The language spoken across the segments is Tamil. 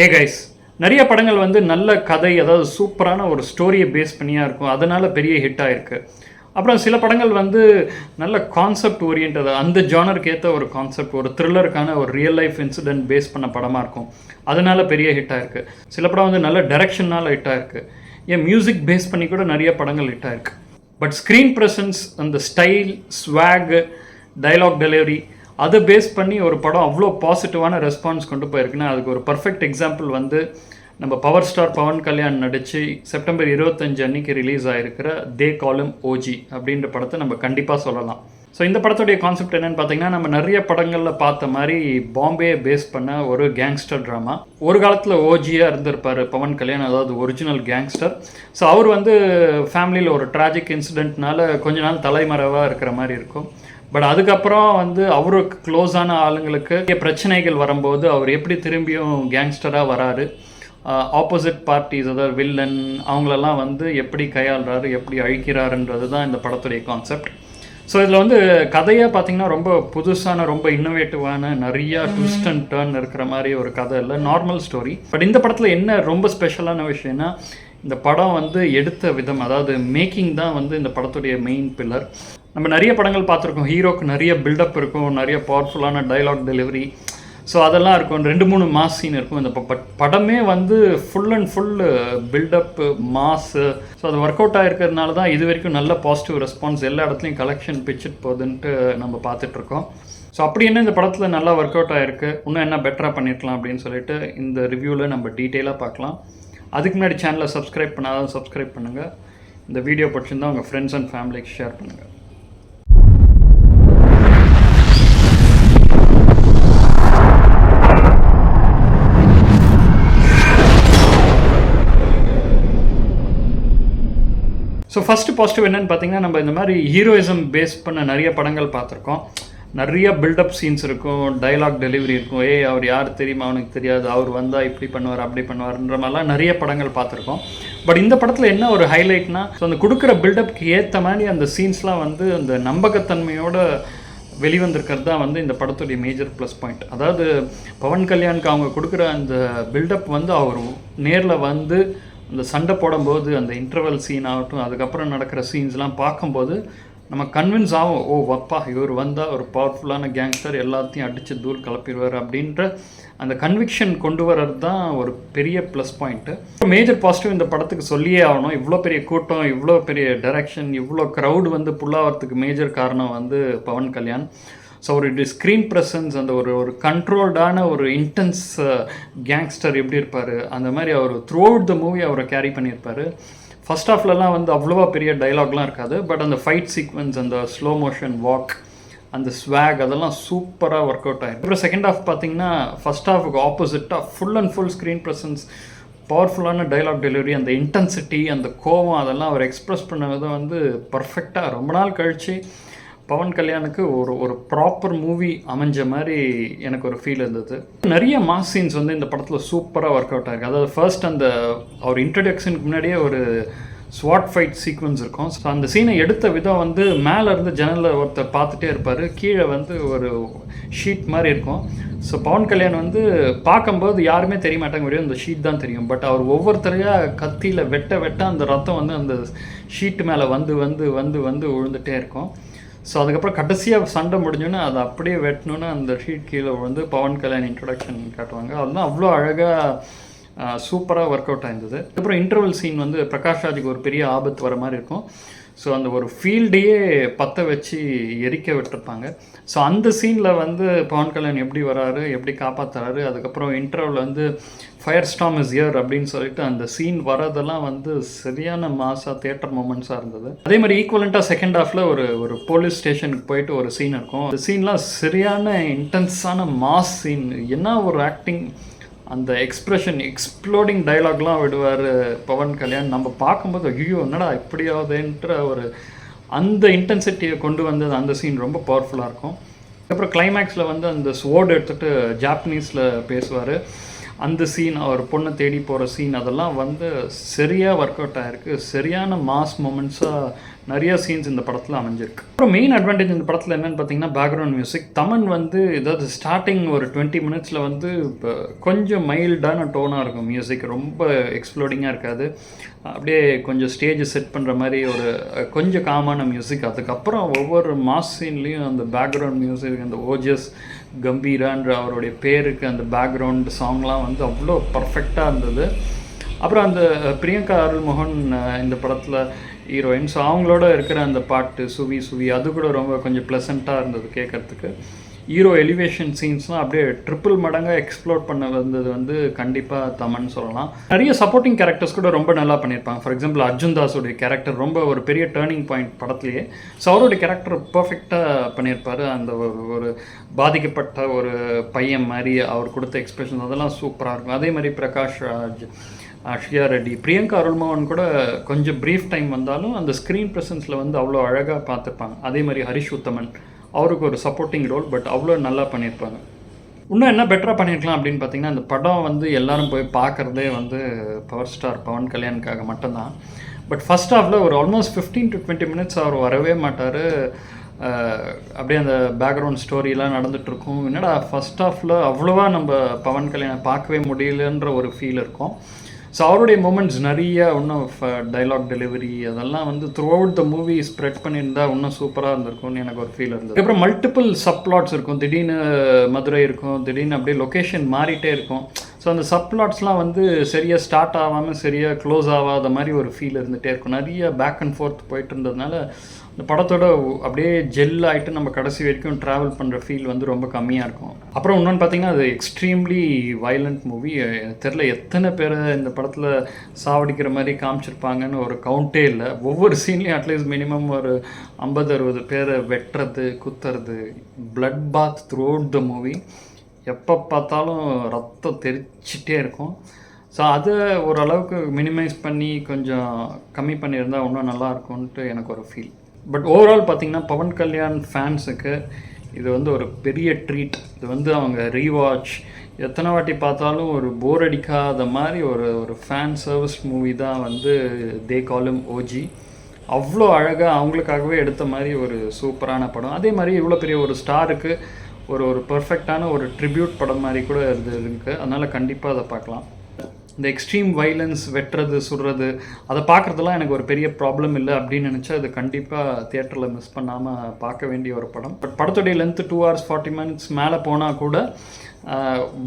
கைஸ், நிறைய படங்கள் வந்து நல்ல கதை, அதாவது சூப்பரான ஒரு ஸ்டோரியை பேஸ் பண்ணியாக இருக்கும், அதனால் பெரிய ஹிட் ஆகிருக்கு. அப்புறம் சில படங்கள் வந்து நல்ல கான்செப்ட் ஓரியன்ட், அந்த ஜானருக்கு ஏற்ற ஒரு கான்செப்ட், ஒரு த்ரில்லருக்கான ஒரு ரியல் லைஃப் இன்சிடென்ட் பேஸ் பண்ண படமாக இருக்கும், அதனால் பெரிய ஹிட் ஆகிருக்கு. சில படம் வந்து நல்ல டைரக்ஷனால் ஹிட் ஆகிருக்கு. ஏன் மியூசிக் பேஸ் பண்ணி கூட நிறைய படங்கள் ஹிட் ஆகிருக்கு. பட் ஸ்க்ரீன் ப்ரெசன்ஸ், அந்த ஸ்டைல், ஸ்வாக், டைலாக் டெலிவரி, அதை பேஸ் பண்ணி ஒரு படம் அவ்வளோ பாசிட்டிவான ரெஸ்பான்ஸ் கொண்டு போயிருக்குன்னா அதுக்கு ஒரு பர்ஃபெக்ட் எக்ஸாம்பிள் வந்து நம்ம பவர் ஸ்டார் பவன் கல்யாண் நடித்து செப்டம்பர் 25 அன்னைக்கு ரிலீஸ் ஆகிருக்கிற தே கால் ஹிம் ஓஜி அப்படின்ற படத்தை நம்ம கண்டிப்பாக சொல்லலாம். ஸோ இந்த படத்துடைய கான்செப்ட் என்னென்னு பார்த்தீங்கன்னா, நம்ம நிறைய படங்களில் பார்த்த மாதிரி பாம்பே பேஸ் பண்ண ஒரு கேங்ஸ்டர் ட்ராமா. ஒரு காலத்தில் ஓஜியாக இருந்திருப்பார் பவன் கல்யாண், அதாவது ஒரிஜினல் கேங்ஸ்டர். ஸோ அவர் வந்து ஃபேமிலியில் ஒரு ட்ராஜிக் இன்சிடென்ட்னால கொஞ்ச நாள் தலைமறைவாக இருக்கிற மாதிரி இருக்கும். பட் அதுக்கப்புறம் வந்து அவருக்கு க்ளோஸான ஆளுங்களுக்கு பிரச்சனைகள் வரும்போது அவர் எப்படி திரும்பியும் கேங்ஸ்டராக வராரு, ஆப்போசிட் பார்ட்டிஸ், அதாவது வில்லன், அவங்களெல்லாம் வந்து எப்படி கையாளுறாரு, எப்படி அழிக்கிறாருன்றது தான் இந்த படத்துடைய கான்செப்ட். ஸோ இதில் வந்து கதையாக பார்த்திங்கன்னா ரொம்ப புதுசான, ரொம்ப இன்னோவேட்டிவான, நிறையா ட்விஸ்ட் அண்ட் டர்ன் இருக்கிற மாதிரி ஒரு கதை இல்லை, நார்மல் ஸ்டோரி. பட் இந்த படத்தில் என்ன ரொம்ப ஸ்பெஷலான விஷயம்னா, இந்த படம் வந்து எடுத்த விதம், அதாவது மேக்கிங் தான் வந்து இந்த படத்துடைய மெயின் பில்லர். நம்ம நிறைய படங்கள் பார்த்துருக்கோம், ஹீரோக்கு நிறைய பில்டப் இருக்கும், நிறைய பவர்ஃபுல்லான டைலாக் டெலிவரி, ஸோ அதெல்லாம் இருக்கும், 2-3 மாஸ் சீன் இருக்கும். இந்த படமே வந்து full and full build-up, mass. So அது ஒர்க் அவுட் ஆகிருக்கிறதுனால தான் இது வரைக்கும் நல்ல பாசிட்டிவ் ரெஸ்பான்ஸ், எல்லா இடத்துலையும் கலெக்ஷன் பிச்சுட்டு போகுதுன்ட்டு நம்ம பார்த்துட்ருக்கோம். ஸோ அப்படி என்ன இந்த படத்தில் நல்லா ஒர்க் அவுட் ஆகிருக்கு, இன்னும் என்ன பெட்டராக பண்ணியிருக்கலாம் அப்படின்னு சொல்லிட்டு இந்த ரிவ்யூவில் நம்ம டீட்டெயிலாக பார்க்கலாம். அதுக்கு முன்னாடி சேனலை சப்ஸ்கிரைப் பண்ணாதான் சப்ஸ்கிரைப் பண்ணுங்கள். இந்த வீடியோ பிடிச்சிருந்தால் உங்கள் ஃப்ரெண்ட்ஸ் அண்ட் ஃபேமிலிக்கு ஷேர் பண்ணுங்கள். ஸோ ஃபஸ்ட்டு பாசிட்டிவ் என்னென்னு பார்த்தீங்கன்னா, நம்ம இந்த மாதிரி ஹீரோயிசம் பேஸ் பண்ண நிறைய படங்கள் பார்த்துருக்கோம். நிறைய பில்டப் சீன்ஸ் இருக்கும், டைலாக் டெலிவரி இருக்கும். அவர் யார் தெரியுமா, அவனுக்கு தெரியாது, அவர் வந்தால் இப்படி பண்ணுவார், அப்படி பண்ணுவார்ன்ற மாதிரிலாம் நிறைய படங்கள் பார்த்துருக்கோம். பட் இந்த படத்தில் என்ன ஒரு ஹைலைட்னா, ஸோ அந்த கொடுக்குற பில்டப்க்கு ஏற்ற மாதிரி அந்த சீன்ஸ்லாம் வந்து அந்த நம்பகத்தன்மையோட வெளிவந்திருக்கிறது தான் வந்து இந்த படத்துடைய மேஜர் ப்ளஸ் பாயிண்ட். அதாவது பவன் கல்யாணுக்கு அவங்க கொடுக்குற அந்த பில்டப் வந்து அவர் நேரில் வந்து அந்த சண்டை போடும்போது, அந்த இன்டர்வல் சீன் ஆகட்டும், அதுக்கப்புறம் நடக்கிற சீன்ஸ்லாம் பார்க்கும்போது நம்ம கன்வின்ஸ் ஆகும், ஓ வப்பா இவர் வந்தால் ஒரு பவர்ஃபுல்லான கேங்ஸ்டர், எல்லாத்தையும் அடித்து தூள் கலப்பிடுவார் அப்படின்ற அந்த கன்விக்ஷன் கொண்டு வர்றது தான் ஒரு பெரிய ப்ளஸ் பாயிண்ட்டு. மேஜர் பாசிட்டிவ் இந்த படத்துக்கு சொல்லியே ஆகணும். இவ்வளோ பெரிய கூட்டம், இவ்வளோ பெரிய டைரக்ஷன், இவ்வளோ க்ரௌடு வந்து புல்லாகிறதுக்கு மேஜர் காரணம் வந்து பவன் கல்யாண். ஸோ ஒரு ஸ்க்ரீன் ப்ரெசன்ஸ், அந்த ஒரு கண்ட்ரோல்டான ஒரு இன்டென்ஸ் கேங்ஸ்டர் எப்படி இருப்பார், அந்த மாதிரி அவர் த்ரூ அவுட் த மூவி அவரை கேரி பண்ணியிருப்பார். ஃபர்ஸ்ட் ஹாஃப்லலாம் வந்து அவ்வளோவா பெரிய டைலாக்லாம் இருக்காது, பட் அந்த ஃபைட் சீக்வன்ஸ், அந்த ஸ்லோ மோஷன் வாக், அந்த ஸ்வாக், அதெல்லாம் சூப்பராக ஒர்க் அவுட் ஆகிடும். அப்புறம் செகண்ட் ஹாஃப் பார்த்திங்கன்னா, ஃபர்ஸ்ட் ஹாஃபுக்கு ஆப்போசிட்டாக full and full screen presence, பவர்ஃபுல்லான டைலாக் டெலிவரி, அந்த இன்டென்சிட்டி, அந்த கோவம், அதெல்லாம் அவர் எக்ஸ்ப்ரெஸ் பண்ண விதம் வந்து பர்ஃபெக்டாக ரொம்ப நாள் கழித்து பவன் கல்யாணுக்கு ஒரு ப்ராப்பர் மூவி அமைஞ்ச மாதிரி எனக்கு ஒரு ஃபீல் இருந்தது. நிறைய மாஸ் சீன்ஸ் வந்து இந்த படத்தில் சூப்பராக ஒர்க் அவுட் ஆகிருக்கு. அதாவது ஃபர்ஸ்ட் அந்த அவர் இன்ட்ரடக்ஷனுக்கு முன்னாடியே ஒரு ஸ்வாட் ஃபைட் சீக்வன்ஸ் இருக்கும். ஸோ அந்த சீனை எடுத்த விதம் வந்து மேலே இருந்து ஜன்னலில் ஒருத்தர் பார்த்துட்டே இருப்பார், கீழே வந்து ஒரு ஷீட் மாதிரி இருக்கும். ஸோ பவன் கல்யாண் வந்து பார்க்கும்போது யாருமே தெரிய மாட்டாங்க, வரையும் அந்த ஷீட் தான் தெரியும். பட் அவர் ஒவ்வொருத்தரையாக கத்தியில் வெட்ட அந்த ரத்தம் வந்து அந்த ஷீட் மேலே வந்து வந்து வந்து வந்து விழுந்துகிட்டே இருக்கும். ஸோ அதுக்கப்புறம் கடைசியாக சண்டை முடிஞ்சோன்னே அதை அப்படியே வெட்டணுன்னு அந்த ஷீட் கீழே வந்து பவன் கல்யாண் இன்ட்ரடக்ஷன் காட்டுவாங்க. அதுதான் அவ்வளோ அழகாக சூப்பராக ஒர்க் அவுட் ஆயிருந்தது. அதுக்கப்புறம் இன்டர்வல் சீன் வந்து பிரகாஷ் ராஜுக்கு ஒரு பெரிய ஆபத்து வர மாதிரி இருக்கும். ஸோ அந்த ஒரு ஃபீல்டையே பற்ற வச்சு எரிக்க விட்டுருப்பாங்க. ஸோ அந்த சீனில் வந்து பவன் கல்யாண் எப்படி வராரு, எப்படி காப்பாற்றுறாரு, அதுக்கப்புறம் இன்டர்வல் வந்து ஃபயர் ஸ்டார்ம் இஸ் ஹியர் அப்படின்னு சொல்லிட்டு அந்த சீன் வரதெல்லாம் வந்து சரியான மாஸாக தியேட்டர் மூமெண்ட்ஸாக இருந்தது. அதே மாதிரி ஈக்குவலண்ட்டாக செகண்ட் ஹாஃபில் ஒரு போலீஸ் ஸ்டேஷனுக்கு போயிட்டு ஒரு சீன் இருக்கும். அந்த சீன்லாம் சரியான இன்டென்ஸான மாஸ் சீன். என்ன ஒரு ஆக்டிங், அந்த எக்ஸ்ப்ரெஷன், எக்ஸ்ப்ளோடிங் டைலாக்லாம் விடுவார் பவன் கல்யாண். நம்ம பார்க்கும்போது ஐயோ என்னடா இப்படியாவதுன்ற ஒரு அந்த இன்டென்சிட்டியை கொண்டு வந்தது அந்த சீன் ரொம்ப பவர்ஃபுல்லாக இருக்கும். அதுக்கப்புறம் கிளைமேக்ஸில் வந்து அந்த ஸ்வோர்டு எடுத்துகிட்டு ஜாப்பனீஸில் பேசுவார். அந்த சீன், அவர் பொண்ணை தேடி போகிற சீன், அதெல்லாம் வந்து சரியாக ஒர்க் அவுட் ஆகிருக்கு. சரியான மாஸ் மூமெண்ட்ஸாக நிறைய சீன்ஸ் இந்த படத்தில் அமைஞ்சிருக்கு. அப்புறம் மெயின் அட்வான்டேஜ் இந்த படத்தில் என்னென்னு பார்த்தீங்கன்னா பேக்ரவுண்ட் மியூசிக். தமன் வந்து ஏதாவது ஸ்டார்டிங் ஒரு 20 மினிட்ஸில் வந்து இப்போ கொஞ்சம் மைல்டான டோனாக இருக்கும் மியூசிக், ரொம்ப எக்ஸ்ப்ளோடிங்காக இருக்காது, அப்படியே கொஞ்சம் ஸ்டேஜ் செட் பண்ணுற மாதிரி ஒரு கொஞ்சம் காமான மியூசிக். அதுக்கப்புறம் ஒவ்வொரு மாஸ் சீன்லேயும் அந்த பேக்ரவுண்ட் மியூசிக், அந்த ஓஜஸ் கம்பீரான்ற அவருடைய பேருக்கு அந்த பேக்ரவுண்ட் சாங்லாம் வந்து அவ்வளோ பர்ஃபெக்டாக இருந்தது. அப்புறம் அந்த பிரியங்கா அருள்மோகன் இந்த படத்தில் ஹீரோயின், ஸோ அவங்களோட இருக்கிற அந்த பாட்டு சுவி சுவி அது கூட ரொம்ப கொஞ்சம் ப்ளசண்ட்டாக இருந்தது கேட்குறதுக்கு. ஹீரோ எலிவேஷன் சீன்ஸ்லாம் அப்படியே ட்ரிபிள் மடங்காக எக்ஸ்ப்ளோர் பண்ண வந்தது வந்து கண்டிப்பாக தமன் சொல்லலாம். நிறைய சப்போர்ட்டிங் கேரக்டர்ஸ் கூட ரொம்ப நல்லா பண்ணியிருப்பாங்க. ஃபார் எக்ஸாம்பிள் அர்ஜுன் தாஸோடைய கேரக்டர் ரொம்ப ஒரு பெரிய டேர்னிங் பாயிண்ட் படத்துலேயே. ஸோ அவருடைய கேரக்டர் பர்ஃபெக்டாக பண்ணியிருப்பார். அந்த ஒரு பாதிக்கப்பட்ட ஒரு பையன் மாதிரி அவர் கொடுத்த எக்ஸ்பிரஷன் அதெல்லாம் சூப்பராக இருக்கும். அதே மாதிரி பிரகாஷ் ராஜ், அஷ்யா ரெட்டி, பிரியங்கா அருள்மோகன் கூட கொஞ்சம் ப்ரீஃப் டைம் வந்தாலும் அந்த ஸ்க்ரீன் ப்ரெசன்ஸில் வந்து அவ்வளோ அழகாக பார்த்துருப்பாங்க. அதே மாதிரி ஹரிஷ் உத்தமன், அவருக்கு ஒரு சப்போர்ட்டிங் ரோல், பட் அவ்வளோ நல்லா பண்ணியிருப்பாங்க. இன்னும் என்ன பெட்டராக பண்ணியிருக்கலாம் அப்படின்னு பார்த்தீங்கன்னா, அந்த படம் வந்து எல்லோரும் போய் பார்க்குறதே வந்து பவர் ஸ்டார் பவன் கல்யாணுக்காக மட்டும்தான். பட் ஃபஸ்ட் ஹாஃபில் ஒரு ஆல்மோஸ்ட் 15 to 20 மினிட்ஸ் அவர் வரவே மாட்டார். அப்படியே அந்த பேக்ரவுண்ட் ஸ்டோரிலாம் நடந்துகிட்ருக்கும். என்னடா ஃபஸ்ட் ஹாஃபில் அவ்வளோவா நம்ம பவன் கல்யாணம் பார்க்கவே முடியலன்ற ஒரு ஃபீல் இருக்கும். ஸோ அவருடைய மூமெண்ட்ஸ் நிறைய இன்னும் டைலாக் டெலிவரி அதெல்லாம் வந்து through out the movie spread பண்ணியிருந்தா இன்னும் சூப்பராக இருந்திருக்கும்னு எனக்கு ஒரு ஃபீல் இருந்தது. அப்புறம் மல்டிபிள் சப்ளாட்ஸ் இருக்கும், திடீர்னு மதுரை இருக்கும், திடீர்னு அப்படியே லொக்கேஷன் மாறிட்டே இருக்கும். ஸோ அந்த சப்ளாட்ஸ்லாம் வந்து சரியாக ஸ்டார்ட் ஆகாமல் சரியாக க்ளோஸ் ஆகாத மாதிரி ஒரு ஃபீல் இருந்துகிட்டே இருக்கும். நிறைய பேக் அண்ட் ஃபோர்த் போயிட்டு இருந்ததுனால இந்த படத்தோட அப்படியே ஜெல் ஆகிட்டு நம்ம கடைசி வரைக்கும் ட்ராவல் பண்ணுற ஃபீல் வந்து ரொம்ப கம்மியாக இருக்கும். அப்புறம் இன்னொன்று பார்த்திங்கன்னா, அது எக்ஸ்ட்ரீம்லி வைலண்ட் மூவி. தெரில எத்தனை பேர் இந்த படத்தில் சாவடிக்கிற மாதிரி காமிச்சிருப்பாங்கன்னு ஒரு கவுண்டே இல்லை. ஒவ்வொரு சீன்லேயும் அட்லீஸ்ட் மினிமம் ஒரு 50-60 பேரை வெட்டுறது, குத்துறது, blood bath throughout the movie. எப்போ பார்த்தாலும் ரத்தம் தெரிச்சிட்டே இருக்கும். ஸோ அதை ஓரளவுக்கு மினிமைஸ் பண்ணி கொஞ்சம் கம்மி பண்ணியிருந்தால் இன்னும் நல்லாயிருக்கும்ன்ட்டு எனக்கு ஒரு ஃபீல். பட் ஓவரால் பார்த்திங்கன்னா பவன் கல்யாண் ஃபேன்ஸுக்கு இது வந்து ஒரு பெரிய ட்ரீட். இது வந்து அவங்க ரீவாட்ச் எத்தனை வாட்டி பார்த்தாலும் ஒரு போர் அடிக்காத மாதிரி ஒரு ஃபேன் சர்வீஸ் மூவி தான் வந்து தே காலும் ஓஜி. அவ்வளோ அழகாக அவங்களுக்காகவே எடுத்த மாதிரி ஒரு சூப்பரான படம். அதே மாதிரி இவ்வளோ பெரிய ஒரு ஸ்டாருக்கு ஒரு பர்ஃபெக்டான ஒரு ட்ரிபியூட் படம் மாதிரி கூட இருக்குது. அதனால் கண்டிப்பாக அதை பார்க்கலாம். இந்த எக்ஸ்ட்ரீம் வைலன்ஸ், வெட்டுறது, சுடுறது அதை பார்க்குறதுலாம் எனக்கு ஒரு பெரிய ப்ராப்ளம் இல்லை அப்படின்னு நினச்சா அது கண்டிப்பாக தியேட்டரில் மிஸ் பண்ணாமல் பார்க்க வேண்டிய ஒரு படம். பட் படத்துடைய லென்த்து 2 hours 40 minutes மேலே போனால் கூட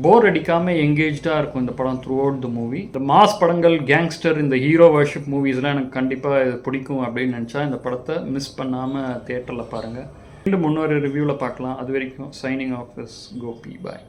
போர் அடிக்காமல் எங்கேஜாக இருக்கும் இந்த படம் த்ரூ அவுட் த மூவி. இந்த மாஸ் படங்கள், கேங்ஸ்டர், இந்த ஹீரோ வர்ஷிப் மூவிஸ்லாம் எனக்கு கண்டிப்பாக இது பிடிக்கும் அப்படின்னு நினச்சா இந்த படத்தை மிஸ் பண்ணாமல் தியேட்டரில் பாருங்கள். மீண்டும் இன்னொரு ரிவ்யூவில் பார்க்கலாம். அது வரைக்கும் signing off is Gopi. Bye.